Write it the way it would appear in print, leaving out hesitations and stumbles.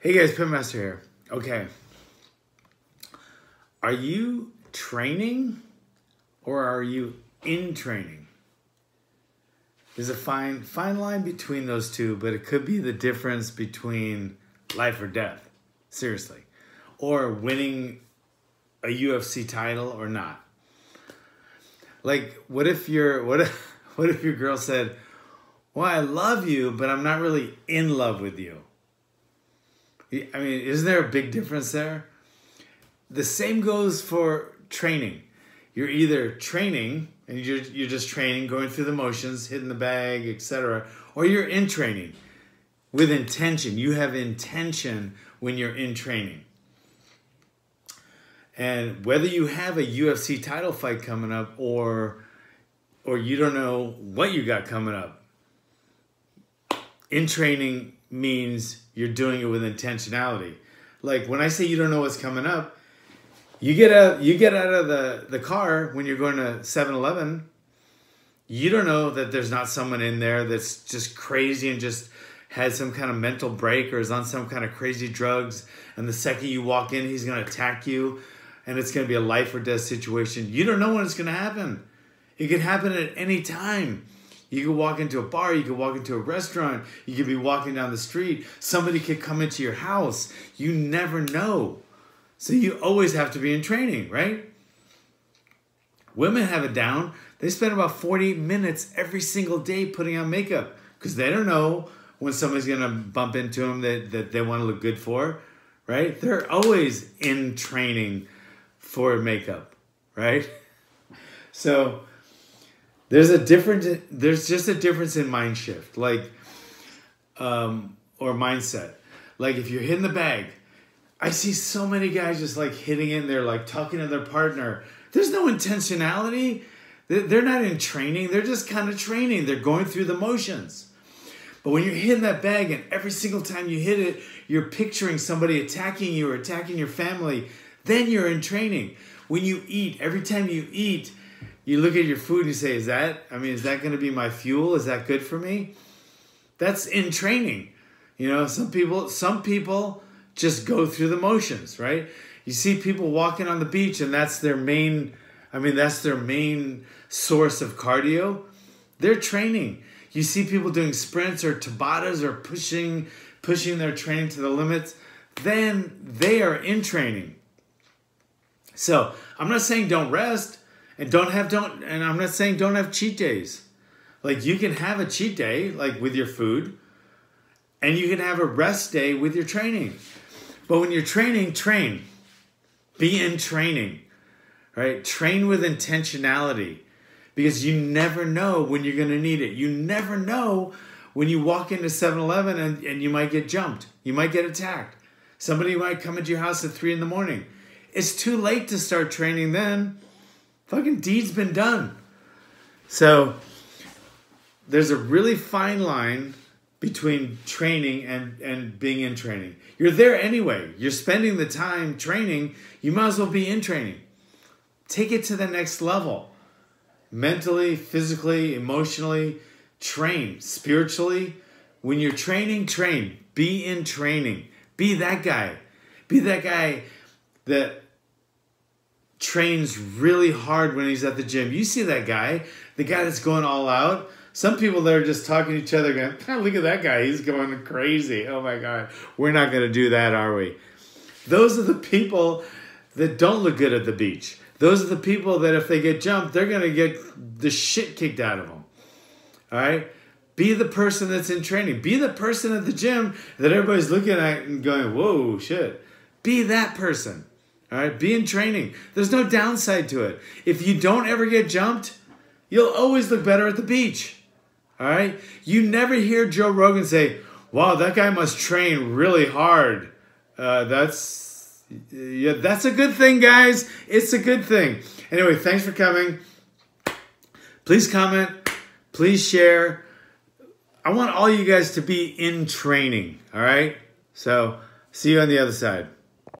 Hey guys, Pitmaster here. Okay. Are you training or are you in training? There's a fine line between those two, but it could be the difference between life or death. Seriously. Or winning a UFC title or not. Like, what if your girl said, "Well, I love you, but I'm not really in love with you"? I mean, isn't there a big difference there? The same goes for training. You're either training, and you're just training, going through the motions, hitting the bag, etc., or you're in training with intention. You have intention when you're in training. And whether you have a UFC title fight coming up or you don't know what you got coming up, in training means you're doing it with intentionality. Like when I say you don't know what's coming up, you get out of the car when you're going to 7-Eleven, you don't know that there's not someone in there that's just crazy and just has some kind of mental break or is on some kind of crazy drugs, and the second you walk in, he's going to attack you, and it's going to be a life or death situation. You don't know when it's going to happen. It could happen at any time. You could walk into a bar, you could walk into a restaurant, you could be walking down the street, somebody could come into your house. You never know. So you always have to be in training, right? Women have it down. They spend about 40 minutes every single day putting on makeup because they don't know when somebody's going to bump into them that they want to look good for, right? They're always in training for makeup, right? So there's just a difference in mind shift, like, or mindset. Like if you're hitting the bag, I see so many guys just like hitting it and they're like talking to their partner. There's no intentionality. They're not in training. They're just kind of training. They're going through the motions. But when you're hitting that bag and every single time you hit it, you're picturing somebody attacking you or attacking your family, then you're in training. When you eat, every time you eat, you look at your food and you say, is that going to be my fuel? Is that good for me? That's in training. You know, some people just go through the motions, right? You see people walking on the beach and that's their main source of cardio. They're training. You see people doing sprints or Tabatas or pushing their training to the limits. Then they are in training. So I'm not saying don't rest. And I'm not saying don't have cheat days. Like you can have a cheat day, like with your food, and you can have a rest day with your training. But when you're training, train. Be in training, right? Train with intentionality because you never know when you're going to need it. You never know when you walk into 7-Eleven and you might get jumped. You might get attacked. Somebody might come into your house at 3 in the morning. It's too late to start training then. Fucking deed's been done. So there's a really fine line between training and being in training. You're there anyway. You're spending the time training. You might as well be in training. Take it to the next level. Mentally, physically, emotionally, train. Spiritually, when you're training, train. Be in training. Be that guy. Be that guy that trains really hard when he's at the gym. You see that guy, the guy that's going all out. Some people that are just talking to each other going, oh, look at that guy. He's going crazy. Oh my God. We're not going to do that, are we? Those are the people that don't look good at the beach. Those are the people that if they get jumped, they're going to get the shit kicked out of them. All right? Be the person that's in training. Be the person at the gym that everybody's looking at and going, whoa, shit. Be that person. All right? Be in training. There's no downside to it. If you don't ever get jumped, you'll always look better at the beach. All right? You never hear Joe Rogan say, wow, that guy must train really hard. That's a good thing, guys. It's a good thing. Anyway, thanks for coming. Please comment. Please share. I want all you guys to be in training. All right? So, see you on the other side.